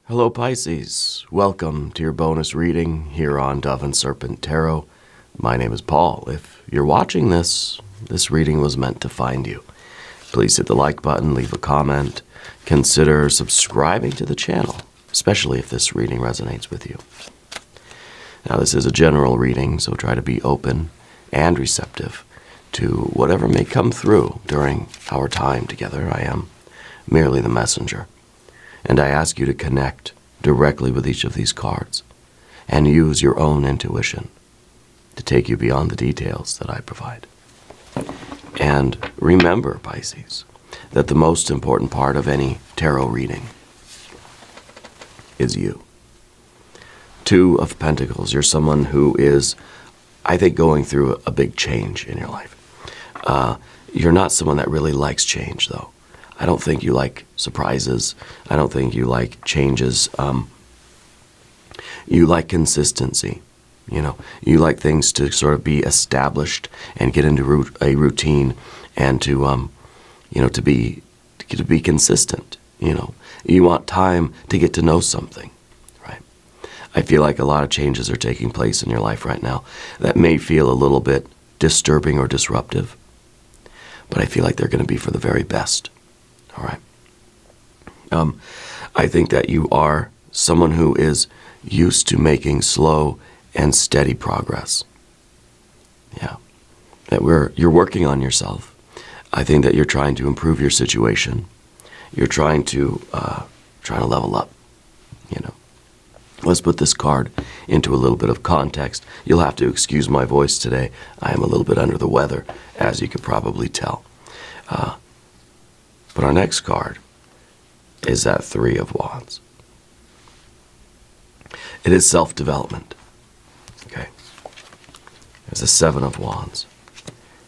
Hello Pisces, welcome to your bonus reading here on Dove and Serpent Tarot. My name is Paul. If you're watching this reading was meant to find you. Please hit the like button, leave a comment, consider subscribing to the channel, especially if this reading resonates with you. Now this is a general reading, so try to be open and receptive to whatever may come through during our time together. I am merely the messenger. And I ask you to connect directly with each of these cards and use your own intuition to take you beyond the details that I provide. And remember, Pisces, that the most important part of any tarot reading is you. Two of Pentacles, you're someone who is, I think, going through a big change in your life. You're not someone that really likes change, though. I don't think you like surprises. I don't think you like changes. You like consistency. You like things to sort of be established and get into a routine, and to be consistent. You want time to get to know something, right? I feel like a lot of changes are taking place in your life right now that may feel a little bit disturbing or disruptive, but I feel like they're going to be for the very best. All right. I think that you are someone who is used to making slow and steady progress. Yeah. That you're working on yourself. I think that you're trying to improve your situation. You're trying to level up. Let's put this card into a little bit of context. You'll have to excuse my voice today. I am a little bit under the weather, as you could probably tell. But our next card is that Three of Wands. It is self-development. Okay. There's a Seven of Wands,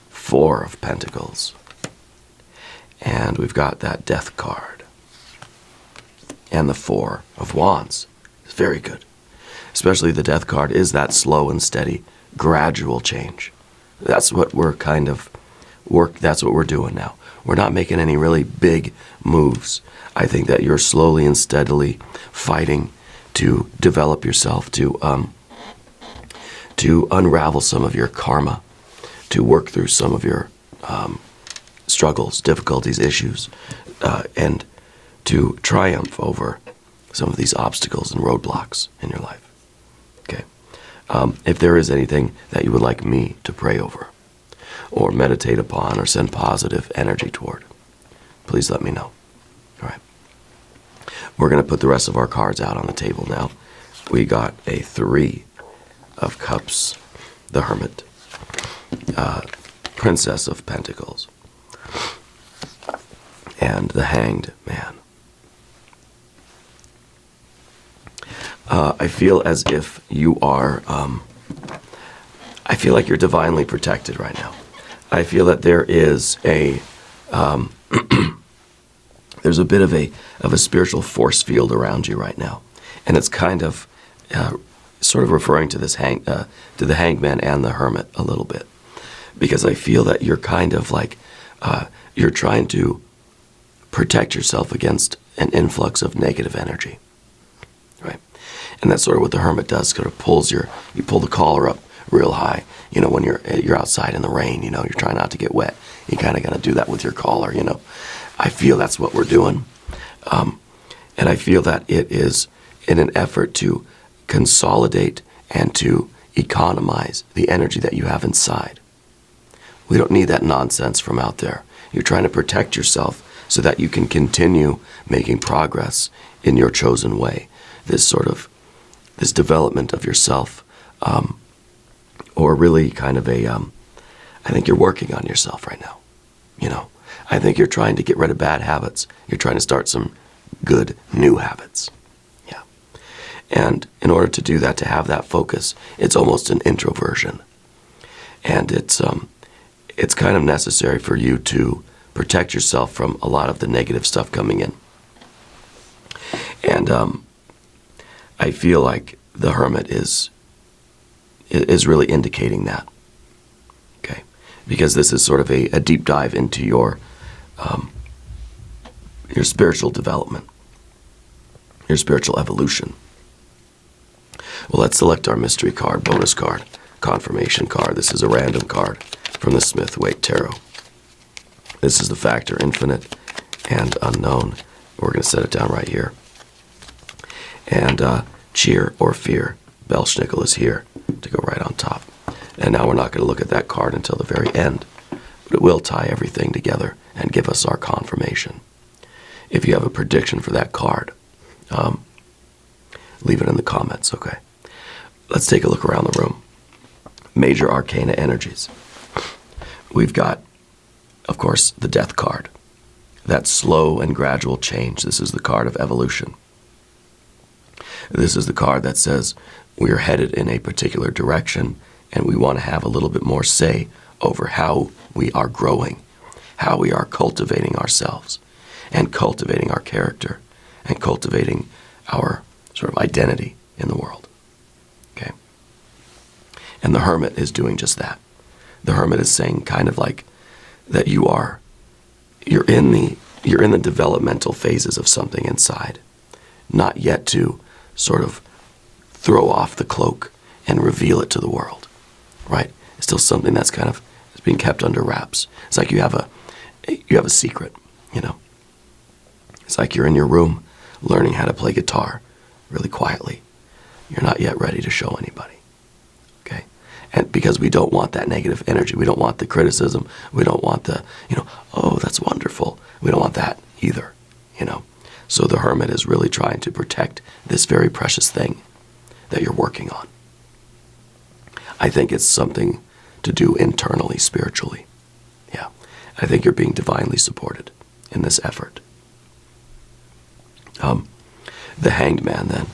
Four of Pentacles, and we've got that Death card. And the Four of Wands. It's very good. Especially the Death card is that slow and steady, gradual change. That's what we're that's what we're doing now. We're not making any really big moves. I think that you're slowly and steadily fighting to develop yourself, to unravel some of your karma, to work through some of your struggles, difficulties, issues, and to triumph over some of these obstacles and roadblocks in your life. Okay. If there is anything that you would like me to pray over, or meditate upon, or send positive energy toward, please let me know. All right. We're going to put the rest of our cards out on the table now. We got a Three of Cups, the Hermit, Princess of Pentacles, and the Hanged Man. I feel as if you are, I feel like you're divinely protected right now. I feel that there is there's a bit of a spiritual force field around you right now, and it's kind of sort of referring to this to the Hanged Man and the Hermit a little bit, because I feel that you're kind of like you're trying to protect yourself against an influx of negative energy, right? And that's sort of what the Hermit does. Sort of you pull the collar up real high. When you're outside in the rain, you're trying not to get wet. You kind of got to do that with your collar, I feel that's what we're doing. And I feel that it is in an effort to consolidate and to economize the energy that you have inside. We don't need that nonsense from out there. You're trying to protect yourself so that you can continue making progress in your chosen way. This development of yourself, or really kind of I think you're working on yourself right now. I think you're trying to get rid of bad habits. You're trying to start some good new habits. Yeah. And in order to do that, to have that focus, it's almost an introversion. And it's kind of necessary for you to protect yourself from a lot of the negative stuff coming in. And I feel like the Hermit is really indicating that. Okay. Because this is sort of a deep dive into your spiritual development. your spiritual evolution. Well, let's select our mystery card, bonus card, confirmation card. This is a random card from the Smith-Waite Tarot. This is the factor infinite and unknown. We're going to set it down right here. And cheer or fear, Belschnickel is here to go right on top. And now we're not going to look at that card until the very end, but it will tie everything together and give us our confirmation. If you have a prediction for that card, leave it in the comments, okay? Let's take a look around the room. Major arcana energies. We've got, of course, the death card. That slow and gradual change. This is the card of evolution. This is the card that says we are headed in a particular direction and we want to have a little bit more say over how we are growing, how we are cultivating ourselves and cultivating our character and cultivating our sort of identity in the world. Okay? And the Hermit is doing just that. The Hermit is saying kind of like that you're in the developmental phases of something inside, not yet to sort of throw off the cloak and reveal it to the world, right? It's still something that's kind of it's being kept under wraps. It's like you have a secret, you know. It's like you're in your room learning how to play guitar really quietly. You're not yet ready to show anybody, okay? And because we don't want that negative energy. We don't want the criticism. We don't want the, oh, that's wonderful. We don't want that either, So the Hermit is really trying to protect this very precious thing that you're working on. I think it's something to do internally, spiritually. Yeah. I think you're being divinely supported in this effort. The Hanged Man, then,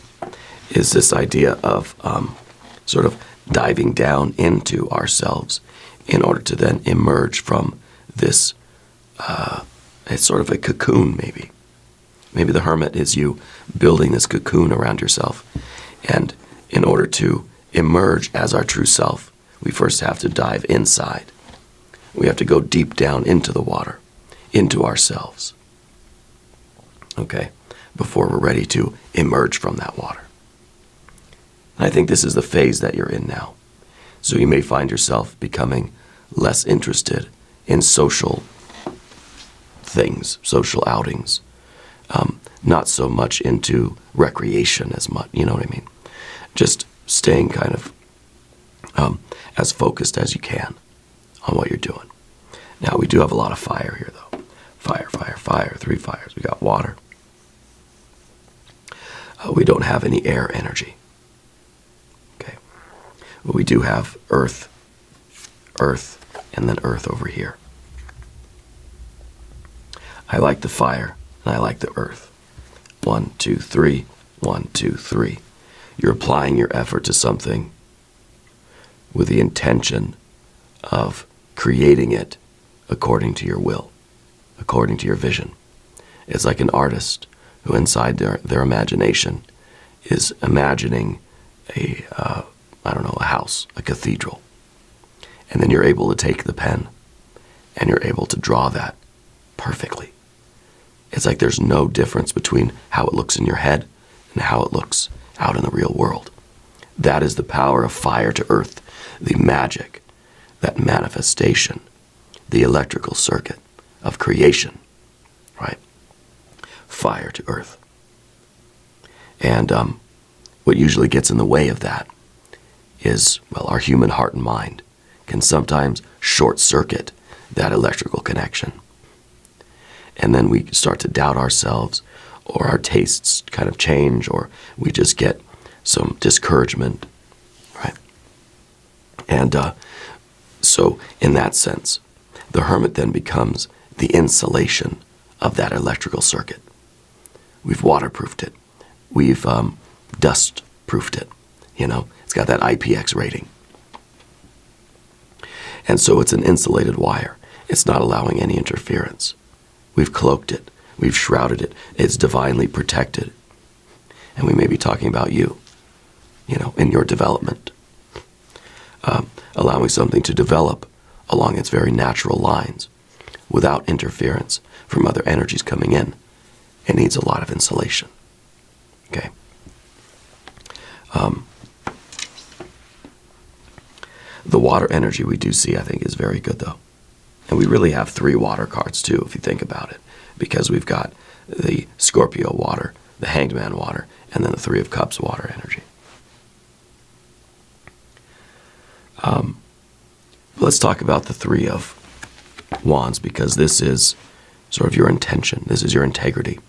is this idea of sort of diving down into ourselves in order to then emerge from this, it's sort of a cocoon, maybe. Maybe the Hermit is you building this cocoon around yourself. And in order to emerge as our true self, we first have to dive inside. We have to go deep down into the water, into ourselves. Okay? Before we're ready to emerge from that water. And I think this is the phase that you're in now. So you may find yourself becoming less interested in social things, social outings. Not so much into recreation as much, you know what I mean? Just staying kind of as focused as you can on what you're doing. Now, we do have a lot of fire here, though. Fire, fire, fire, 3 fires. We got water. We don't have any air energy. Okay. But we do have earth, and then earth over here. I like the fire, and I like the earth. 1, 2, 3. 1, 2, 3. You're applying your effort to something with the intention of creating it according to your will, according to your vision. It's like an artist who inside their imagination is imagining a house, a cathedral. And then you're able to take the pen and you're able to draw that perfectly. It's like there's no difference between how it looks in your head and how it looks out in the real world. That is the power of fire to earth, the magic, that manifestation, the electrical circuit of creation, right? Fire to earth. And what usually gets in the way of that is, well, our human heart and mind can sometimes short circuit that electrical connection. And then we start to doubt ourselves, or our tastes kind of change, or we just get some discouragement, right? And so in that sense, the Hermit then becomes the insulation of that electrical circuit. We've waterproofed it. We've dust-proofed it. It's got that IPX rating. And so it's an insulated wire. It's not allowing any interference. We've cloaked it. We've shrouded it. It's divinely protected. And we may be talking about you, in your development. Allowing something to develop along its very natural lines without interference from other energies coming in. It needs a lot of insulation. Okay. The water energy we do see, I think, is very good, though. And we really have 3 water cards, too, if you think about it. Because we've got the Scorpio water, the Hanged Man water, and then the 3 of Cups water energy. Let's talk about the 3 of Wands, because this is sort of your intention. This is your integrity.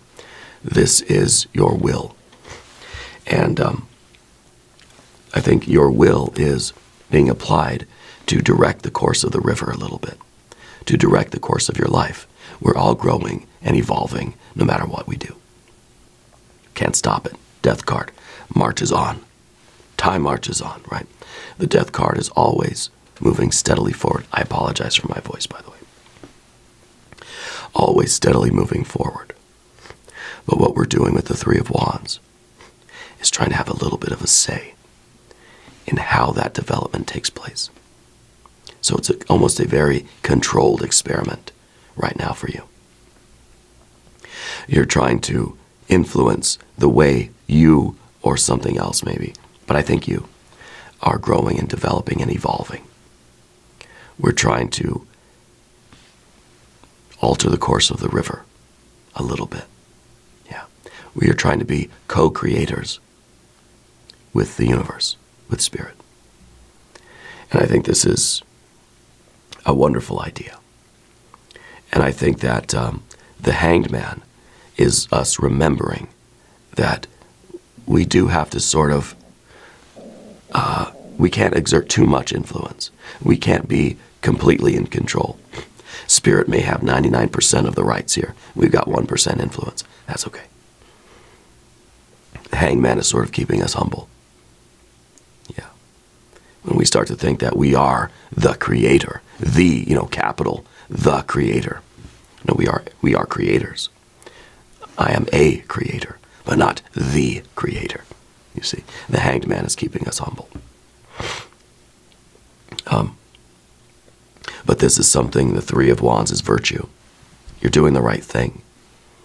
This is your will. And I think your will is being applied to direct the course of the river a little bit, to direct the course of your life. We're all growing and evolving no matter what we do. Can't stop it. Death card marches on. Time marches on, right? The death card is always moving steadily forward. I apologize for my voice, by the way. Always steadily moving forward. But what we're doing with the 3 of Wands is trying to have a little bit of a say in how that development takes place. So it's almost a very controlled experiment right now for you. You're trying to influence the way you or something else maybe, but I think you are growing and developing and evolving. We're trying to alter the course of the river a little bit. Yeah. We are trying to be co-creators with the universe, with spirit. And I think this is a wonderful idea. And I think that the Hanged Man is us remembering that we do have to sort of, we can't exert too much influence. We can't be completely in control. Spirit may have 99% of the rights here. We've got 1% influence. That's okay. The Hanged Man is sort of keeping us humble. Yeah. When we start to think that we are the creator, the, capital, the creator. No, we are creators. I am a creator, but not the creator. You see, the Hanged Man is keeping us humble. But this is something, the 3 of Wands is virtue. You're doing the right thing.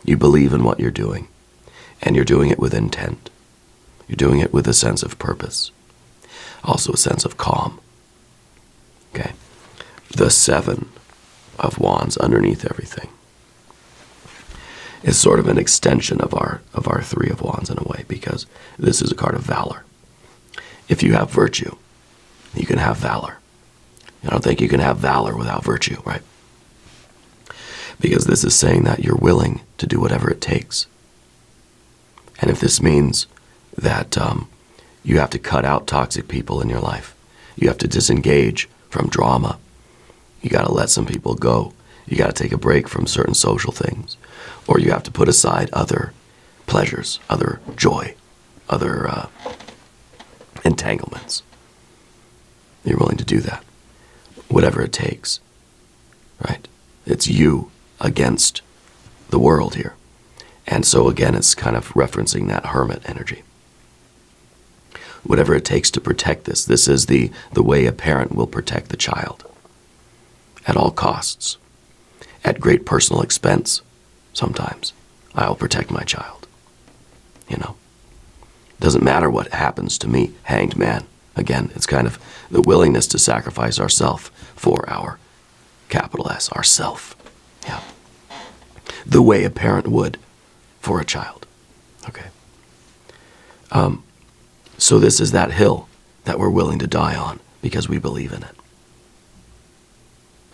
You believe in what you're doing, and you're doing it with intent. You're doing it with a sense of purpose, also a sense of calm. Okay, the 7 of Wands underneath everything is sort of an extension of our 3 of Wands in a way, because this is a card of valor. If you have virtue, you can have valor. I don't think you can have valor without virtue, right? Because this is saying that you're willing to do whatever it takes. And if this means that you have to cut out toxic people in your life, you have to disengage from drama, you got to let some people go, you got to take a break from certain social things, or you have to put aside other pleasures, other joy, other entanglements. You're willing to do that. Whatever it takes, right? It's you against the world here. And so again, it's kind of referencing that hermit energy. Whatever it takes to protect this. This is the way a parent will protect the child. At all costs. At great personal expense, sometimes. I'll protect my child. Doesn't matter what happens to me, Hanged Man. Again, it's kind of the willingness to sacrifice ourself for our capital S, ourself. Yeah. The way a parent would for a child. Okay. So this is that hill that we're willing to die on because we believe in it.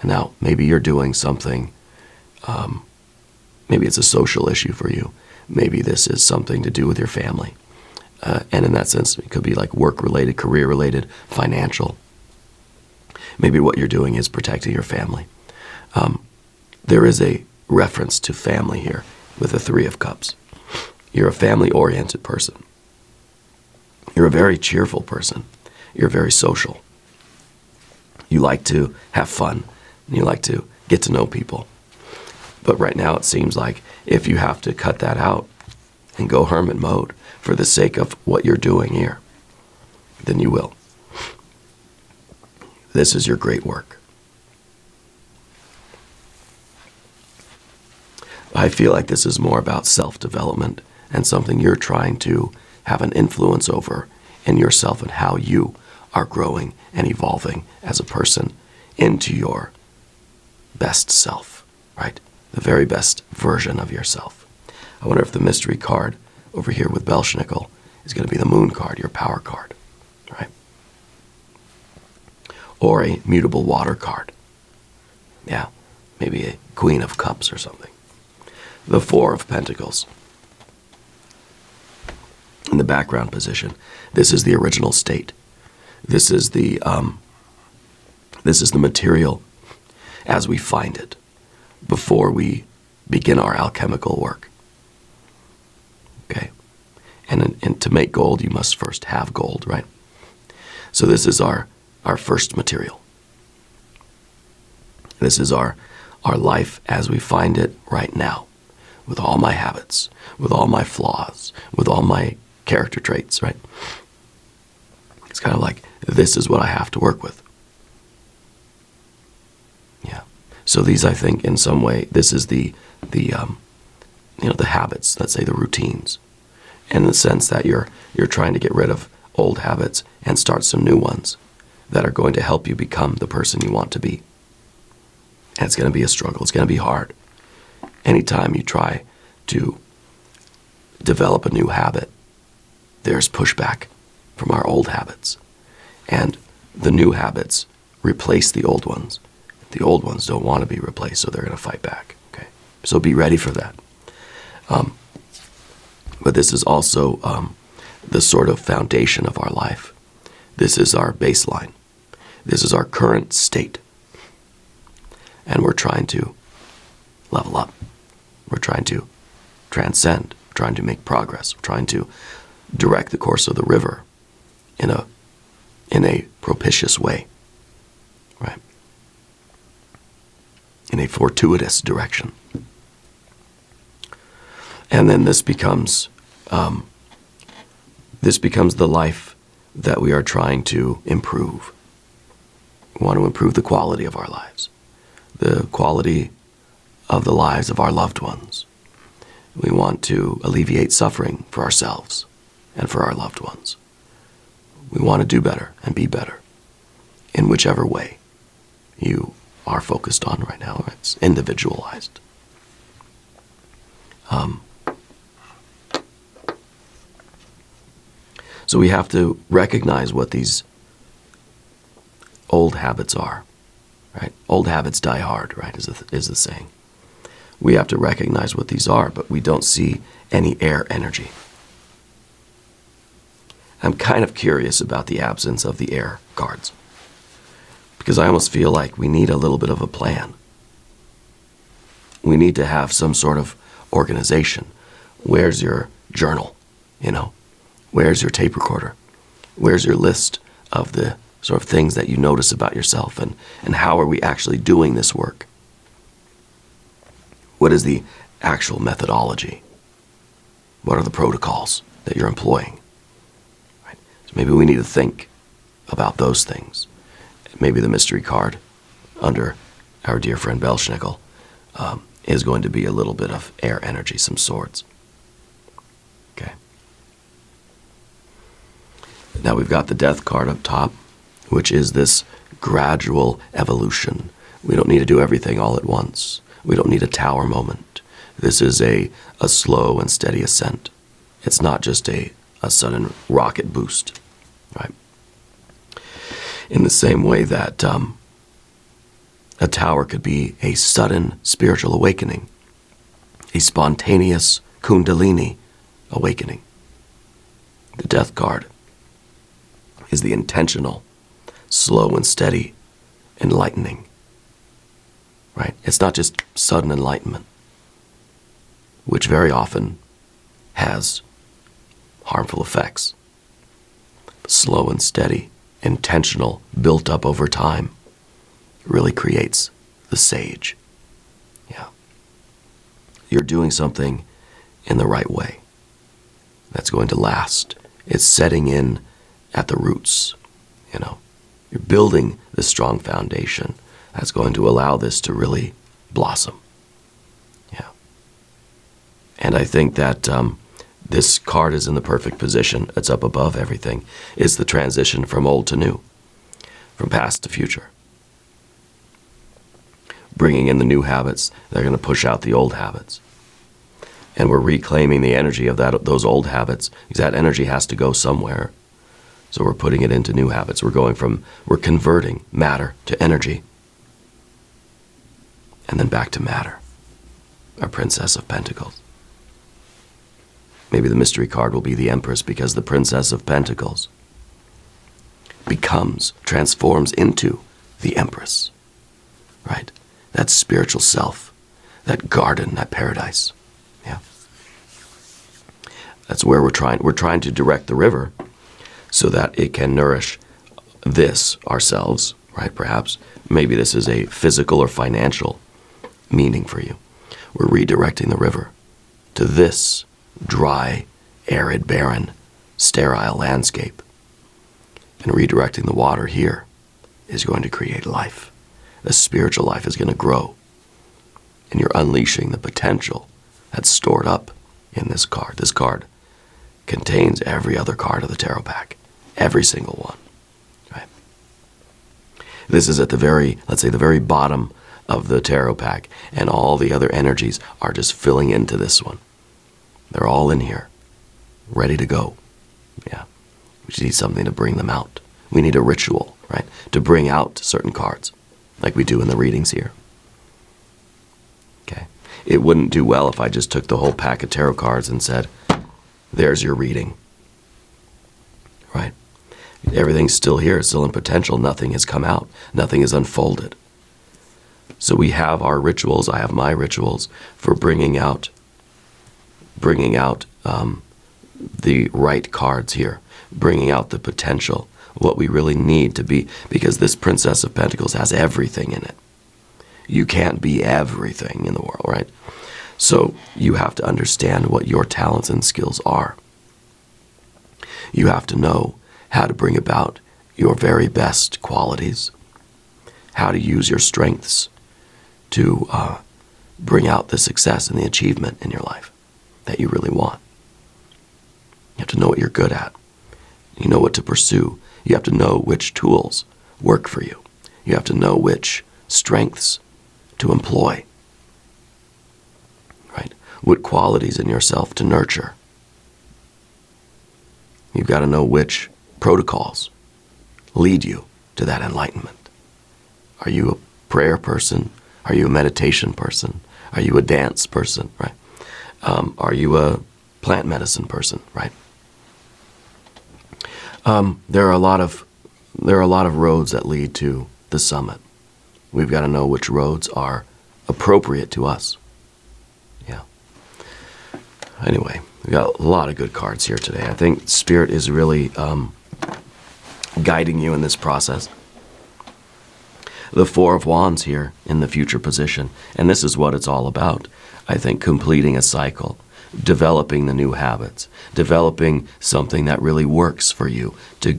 And now, maybe you're doing something, maybe it's a social issue for you. Maybe this is something to do with your family. And in that sense, it could be like work-related, career-related, financial. Maybe what you're doing is protecting your family. There is a reference to family here with the 3 of Cups. You're a family-oriented person. You're a very cheerful person. You're very social. You like to have fun. And you like to get to know people. But right now it seems like if you have to cut that out and go hermit mode for the sake of what you're doing here, then you will. This is your great work. I feel like this is more about self-development and something you're trying to have an influence over in yourself and how you are growing and evolving as a person into your best self, right? The very best version of yourself. I wonder if the mystery card over here with Belschnickel is going to be the moon card, your power card, right? Or a mutable water card. Yeah, maybe a Queen of Cups or something. The Four of Pentacles. In the background position, this is the original state. This is the material as we find it before we begin our alchemical work. Okay? And to make gold, you must first have gold, right? So this is our first material. This is our life as we find it right now, with all my habits, with all my flaws, with all my character traits, right? It's kind of like, this is what I have to work with. Yeah. So these, I think, in some way, this is the habits, let's say the routines, in the sense that you're trying to get rid of old habits and start some new ones that are going to help you become the person you want to be. And it's going to be a struggle. It's going to be hard. Anytime you try to develop a new habit, there's pushback from our old habits. And the new habits replace the old ones. The old ones don't want to be replaced, so they're going to fight back. Okay, so be ready for that. But this is also the sort of foundation of our life. This is our baseline. This is our current state. And we're trying to level up. We're trying to transcend. We're trying to make progress. We're trying to direct the course of the river in a propitious way, right? In a fortuitous direction. And then this becomes the life that we are trying to improve. We want to improve the quality of our lives, the quality of the lives of our loved ones. We want to alleviate suffering for ourselves and for our loved ones. We want to do better and be better in whichever way you are focused on right now. It's individualized. So we have to recognize what these old habits are, right? Old habits die hard, right, is the saying. We have to recognize what these are, but we don't see any air energy. I'm kind of curious about the absence of the air cards, because I almost feel like we need a little bit of a plan. We need to have some sort of organization. Where's your journal, Where's your tape recorder? Where's your list of the sort of things that you notice about yourself, and how are we actually doing this work? What is the actual methodology? What are the protocols that you're employing? Right? So maybe we need to think about those things. Maybe the mystery card under our dear friend Belschnickel is going to be a little bit of air energy, some swords. Okay. Now we've got the death card up top, which is this gradual evolution. We don't need to do everything all at once. We don't need a tower moment. This is a slow and steady ascent. It's not just a sudden rocket boost, right? In the same way that a tower could be a sudden spiritual awakening, a spontaneous kundalini awakening. The death card is the intentional, slow and steady enlightening, right? It's not just sudden enlightenment, which very often has harmful effects. Slow and steady, intentional, built up over time, really creates the sage. Yeah. You're doing something in the right way that's going to last. It's setting in at the roots, You're building this strong foundation that's going to allow this to really blossom. Yeah. And I think that This card is in the perfect position. It's up above everything. It's the transition from old to new, from past to future. Bringing in the new habits, they're going to push out the old habits. And we're reclaiming the energy of those old habits, because that energy has to go somewhere. So we're putting it into new habits. We're converting matter to energy. And then back to matter. Our Princess of Pentacles. Maybe the mystery card will be the Empress, because the Princess of Pentacles transforms into the Empress. Right? That spiritual self, that garden, that paradise. Yeah. That's where we're trying to direct the river so that it can nourish this ourselves, right? Perhaps maybe this is a physical or financial meaning for you. We're redirecting the river to this dry, arid, barren, sterile landscape. And redirecting the water here is going to create life. The spiritual life is going to grow. And you're unleashing the potential that's stored up in this card. This card contains every other card of the tarot pack. Every single one. Right? This is at the very bottom of the tarot pack, and all the other energies are just filling into this one. They're all in here, ready to go. Yeah. We just need something to bring them out. We need a ritual, right, to bring out certain cards, like we do in the readings here. Okay. It wouldn't do well if I just took the whole pack of tarot cards and said, there's your reading. Right? Everything's still here, it's still in potential. Nothing has come out. Nothing is unfolded. So we have our rituals. I have my rituals for bringing out the right cards here, bringing out the potential, what we really need to be, because this Princess of Pentacles has everything in it. You can't be everything in the world, right? So you have to understand what your talents and skills are. You have to know how to bring about your very best qualities, how to use your strengths to bring out the success and the achievement in your life that you really want. You have to know what you're good at. You know what to pursue. You have to know which tools work for you. You have to know which strengths to employ. Right? What qualities in yourself to nurture. You've got to know which protocols lead you to that enlightenment. Are you a prayer person? Are you a meditation person? Are you a dance person? Right? Are you a plant medicine person? Right? There are a lot of roads that lead to the summit. We've got to know which roads are appropriate to us. Yeah. Anyway, we got a lot of good cards here today. I think Spirit is really guiding you in this process. The Four of Wands here in the future position, and this is what it's all about. I think completing a cycle, developing the new habits, developing something that really works for you to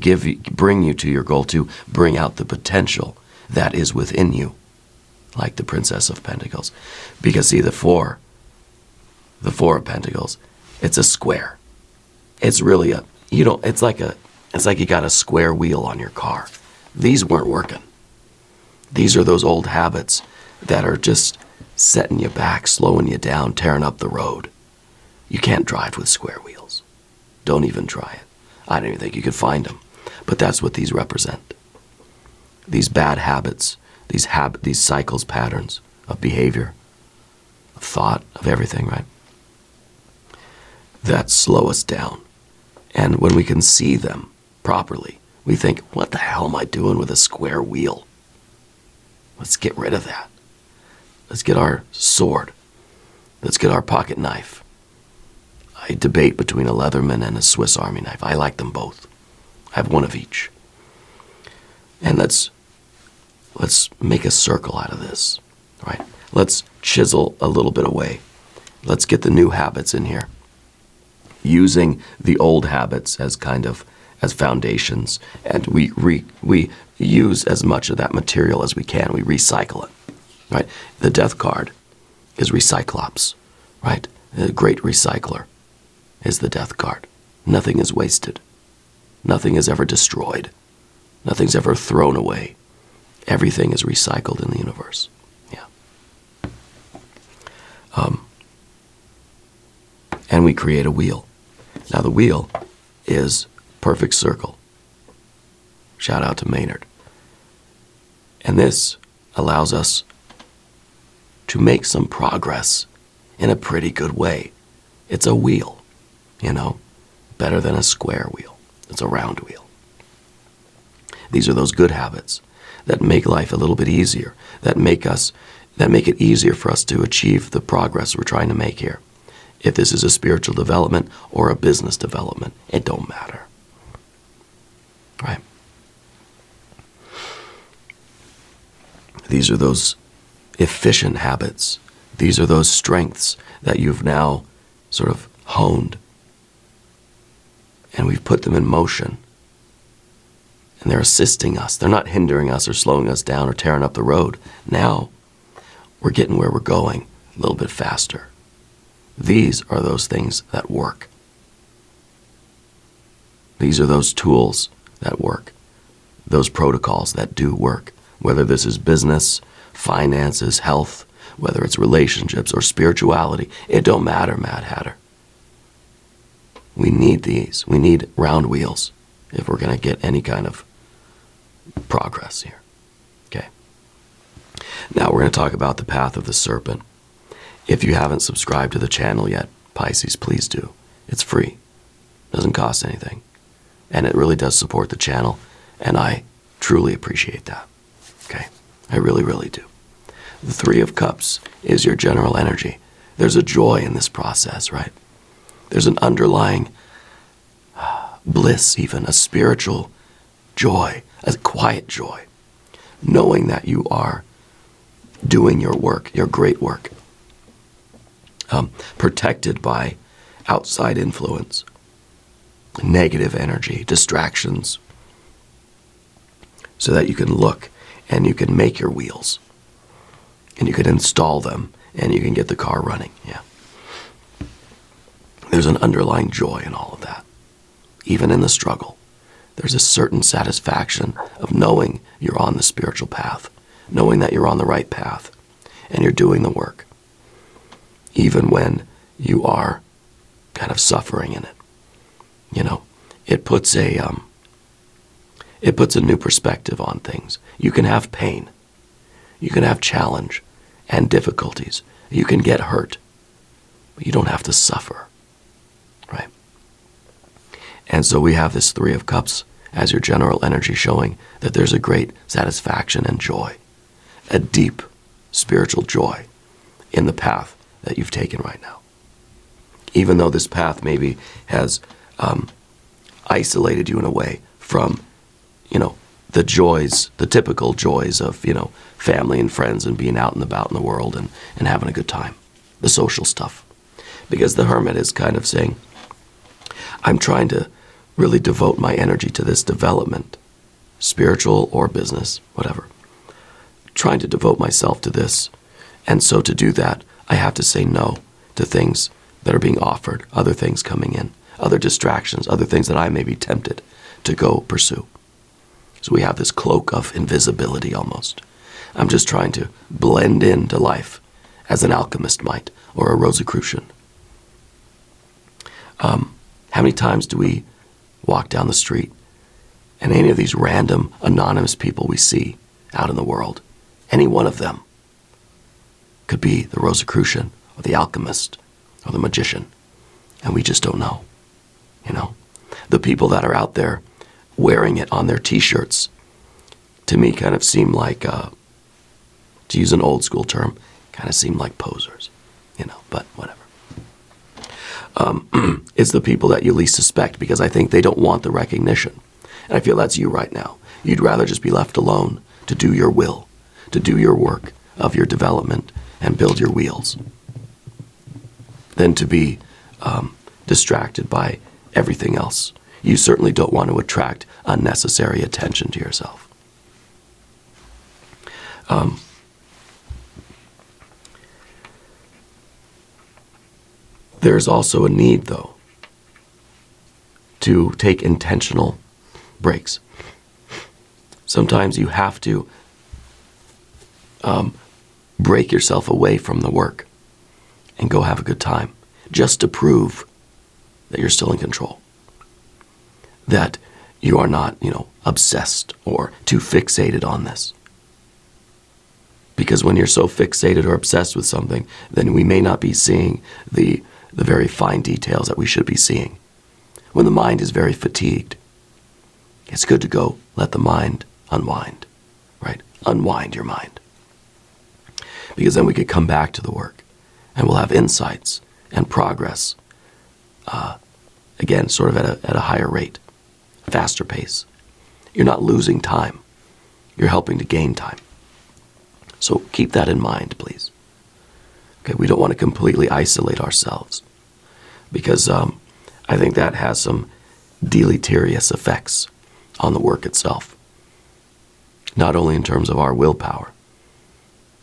bring you to your goal, to bring out the potential that is within you, like the Princess of Pentacles. Because see, the Four of Pentacles, it's a square. It's really it's like you got a square wheel on your car. These weren't working. These are those old habits that are just setting you back, slowing you down, tearing up the road. You can't drive with square wheels. Don't even try it. I don't even think you could find them. But that's what these represent. These bad habits, these cycles, patterns of behavior, of thought, of everything, right? That slow us down. And when we can see them properly, we think, what the hell am I doing with a square wheel? Let's get rid of that. Let's get our sword. Let's get our pocket knife. I debate between a Leatherman and a Swiss Army knife. I like them both. I have one of each. And let's make a circle out of this, right? Let's chisel a little bit away. Let's get the new habits in here. Using the old habits as as foundations, and we use as much of that material as we can. We recycle it, right? The Death card is Recyclops, right? A great recycler. is the death card. Nothing is wasted. Nothing is ever destroyed. Nothing's ever thrown away. Everything is recycled in the universe. Yeah. And we create a wheel. Now the wheel is perfect circle. Shout out to Maynard. And this allows us to make some progress in a pretty good way. It's a wheel, you know, better than a square wheel. It's a round wheel. These are those good habits that make life a little bit easier, that make it easier for us to achieve the progress we're trying to make here. If this is a spiritual development or a business development, it don't matter. Right? These are those efficient habits. These are those strengths that you've now sort of honed. And we've put them in motion. And they're assisting us. They're not hindering us or slowing us down or tearing up the road. Now, we're getting where we're going a little bit faster. These are those things that work. These are those tools that work. Those protocols that do work. Whether this is business, finances, health, whether it's relationships or spirituality, it don't matter, Mad Hatter. We need these. We need round wheels if we're going to get any kind of progress here. Okay. Now we're going to talk about the path of the serpent. If you haven't subscribed to the channel yet, Pisces, please do. It's free. Doesn't cost anything. And it really does support the channel, and I truly appreciate that. Okay? I really, really do. The Three of Cups is your general energy. There's a joy in this process, right? There's an underlying bliss, even a spiritual joy, a quiet joy, knowing that you are doing your work, your great work, protected by outside influence, negative energy, distractions, so that you can look and you can make your wheels and you can install them and you can get the car running. Yeah. There's an underlying joy in all of that. Even in the struggle, there's a certain satisfaction of knowing you're on the spiritual path, knowing that you're on the right path and you're doing the work, even when you are kind of suffering in it. You know, it puts a new perspective on things. You can have pain. You can have challenge and difficulties. You can get hurt, but you don't have to suffer, right? And so we have this Three of Cups as your general energy, showing that there's a great satisfaction and joy, a deep spiritual joy in the path that you've taken right now. Even though this path maybe has isolated you in a way from, the joys, the typical joys of, family and friends and being out and about in the world and having a good time, the social stuff. Because the Hermit is kind of saying, I'm trying to really devote my energy to this development, spiritual or business, whatever. Trying to devote myself to this. And so to do that, I have to say no to things that are being offered, other things coming in, other distractions, other things that I may be tempted to go pursue. So we have this cloak of invisibility almost. I'm just trying to blend into life as an alchemist might, or a Rosicrucian. How many times do we walk down the street and any of these random anonymous people we see out in the world, any one of them could be the Rosicrucian or the alchemist or the magician, and we just don't know, The people that are out there wearing it on their t-shirts, to me kind of seem like, to use an old school term, kind of seem like posers, but whatever. It's the people that you least suspect, because I think they don't want the recognition. And I feel that's you right now. You'd rather just be left alone to do your will, to do your work of your development and build your wheels, than to be distracted by everything else. You certainly don't want to attract unnecessary attention to yourself. There's also a need, though, to take intentional breaks. Sometimes you have to break yourself away from the work and go have a good time, just to prove that you're still in control, that you are not, obsessed or too fixated on this. Because when you're so fixated or obsessed with something, then we may not be seeing the very fine details that we should be seeing. When the mind is very fatigued, it's good to go let the mind unwind, right? Unwind your mind. Because then we could come back to the work and we'll have insights and progress, again, sort of at a higher rate, faster pace. You're not losing time. You're helping to gain time. So keep that in mind, please. Okay, we don't want to completely isolate ourselves, because I think that has some deleterious effects on the work itself. Not only in terms of our willpower,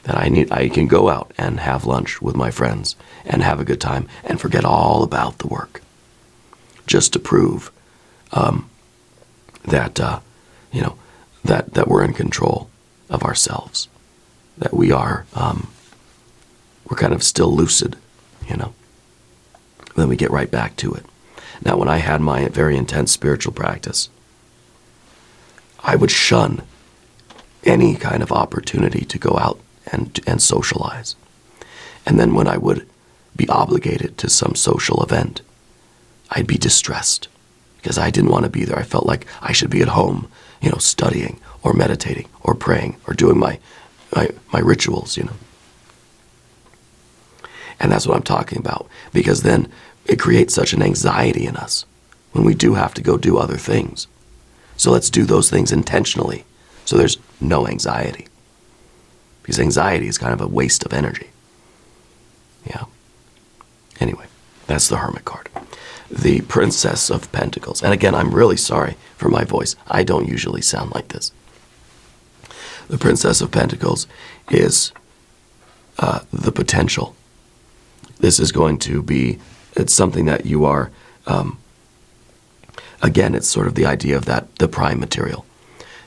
that I can go out and have lunch with my friends and have a good time and forget all about the work, just to prove that we're in control of ourselves, that we are we're kind of still lucid, Then we get right back to it. Now, when I had my very intense spiritual practice, I would shun any kind of opportunity to go out and socialize. And then when I would be obligated to some social event, I'd be distressed because I didn't want to be there. I felt like I should be at home, studying or meditating or praying or doing my rituals, And that's what I'm talking about, because then it creates such an anxiety in us when we do have to go do other things. So let's do those things intentionally so there's no anxiety. Because anxiety is kind of a waste of energy. Yeah. Anyway, that's the Hermit card. The Princess of Pentacles. And again, I'm really sorry for my voice. I don't usually sound like this. The Princess of Pentacles is the potential. This is going to be, it's something that you are, again, it's sort of the idea of the prime material.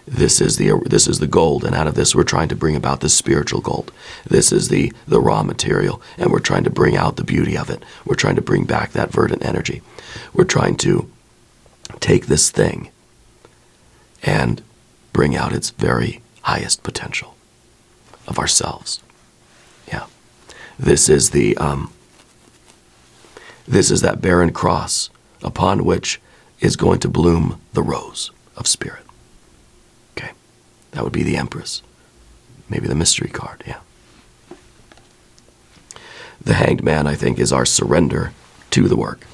This is the gold, and out of this we're trying to bring about the spiritual gold. This is the raw material, and we're trying to bring out the beauty of it. We're trying to bring back that verdant energy. We're trying to take this thing and bring out its very highest potential of ourselves. Yeah. This is that barren cross upon which is going to bloom the rose of spirit. Okay. That would be the Empress. Maybe the mystery card, yeah. The Hanged Man, I think, is our surrender to the work.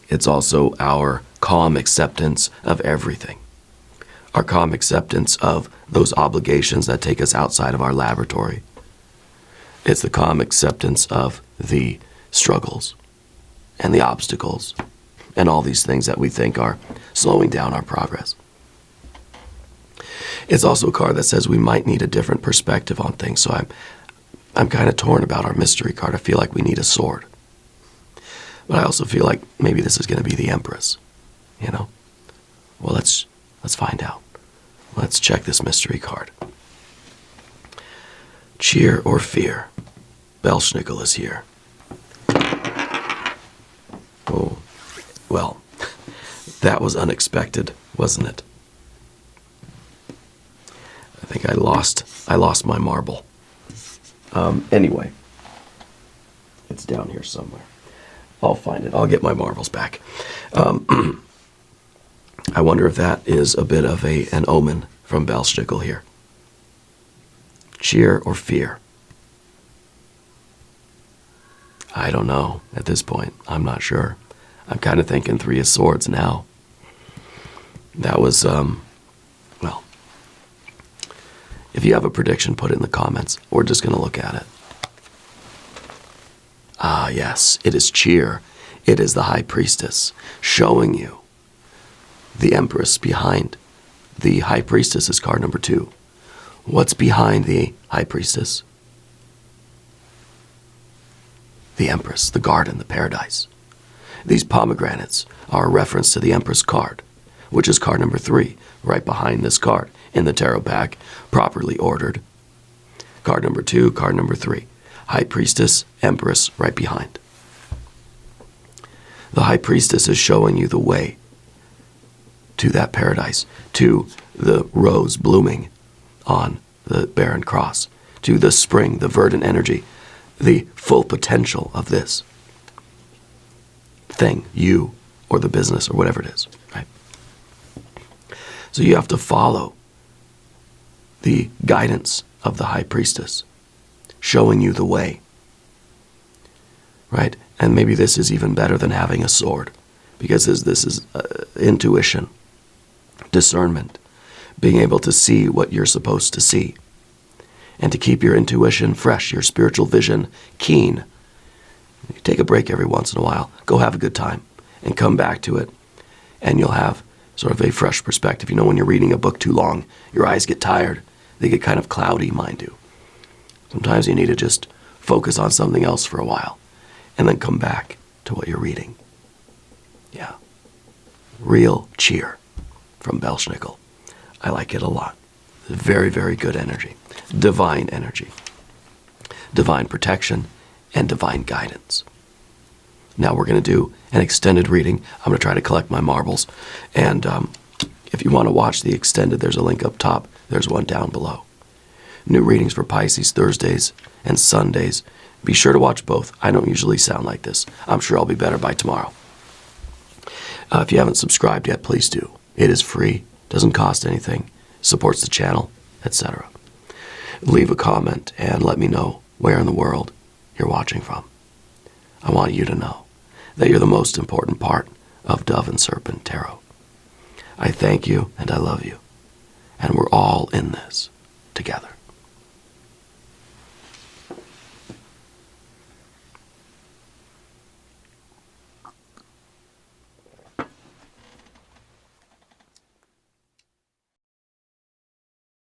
It's also our calm acceptance of everything. Our calm acceptance of those obligations that take us outside of our laboratory. It's the calm acceptance of the struggles and the obstacles and all these things that we think are slowing down our progress. It's also a card that says we might need a different perspective on things. So I'm kind of torn about our mystery card. I feel like we need a sword. But I also feel like maybe this is going to be the Empress, Well, let's find out. Let's check this mystery card. Cheer or fear? Belschnickel is here. Oh, well, that was unexpected, wasn't it? I think I lost my marble. Anyway, it's down here somewhere. I'll find it. I'll get my marbles back. I wonder if that is a bit of an omen from Belschnickel here. Cheer or fear? I don't know at this point. I'm not sure. I'm kind of thinking Three of Swords now. That was, well, if you have a prediction, put it in the comments. We're just going to look at it. Ah, yes, it is cheer. It is the High Priestess showing you the Empress behind. The High Priestess is card number 2. What's behind the High Priestess? The Empress, the garden, the paradise. These pomegranates are a reference to the Empress card, which is card number 3, right behind this card in the tarot pack, properly ordered. Card number 2, card number 3. High Priestess, Empress, right behind. The High Priestess is showing you the way to that paradise, to the rose blooming on the barren cross, to the spring, the verdant energy, the full potential of this thing, you or the business or whatever it is, right? So you have to follow the guidance of the High Priestess, showing you the way, right? And maybe this is even better than having a sword, because this is intuition, discernment, being able to see what you're supposed to see, and to keep your intuition fresh, your spiritual vision keen. You take a break every once in a while, go have a good time, and come back to it, and you'll have sort of a fresh perspective. You know, when you're reading a book too long, your eyes get tired. They get kind of cloudy, mine do. Sometimes you need to just focus on something else for a while, and then come back to what you're reading. Yeah. Real cheer from Belschnickel. I like it a lot. Very, very good energy. Divine energy. Divine protection and divine guidance. Now we're going to do an extended reading. I'm going to try to collect my marbles. And if you want to watch the extended, there's a link up top. There's one down below. New readings for Pisces Thursdays and Sundays. Be sure to watch both. I don't usually sound like this. I'm sure I'll be better by tomorrow. If you haven't subscribed yet, please do. It is free, doesn't cost anything, supports the channel, etc. Leave a comment and let me know where in the world you're watching from. I want you to know that you're the most important part of Dove and Serpent Tarot. I thank you and I love you. And we're all in this together.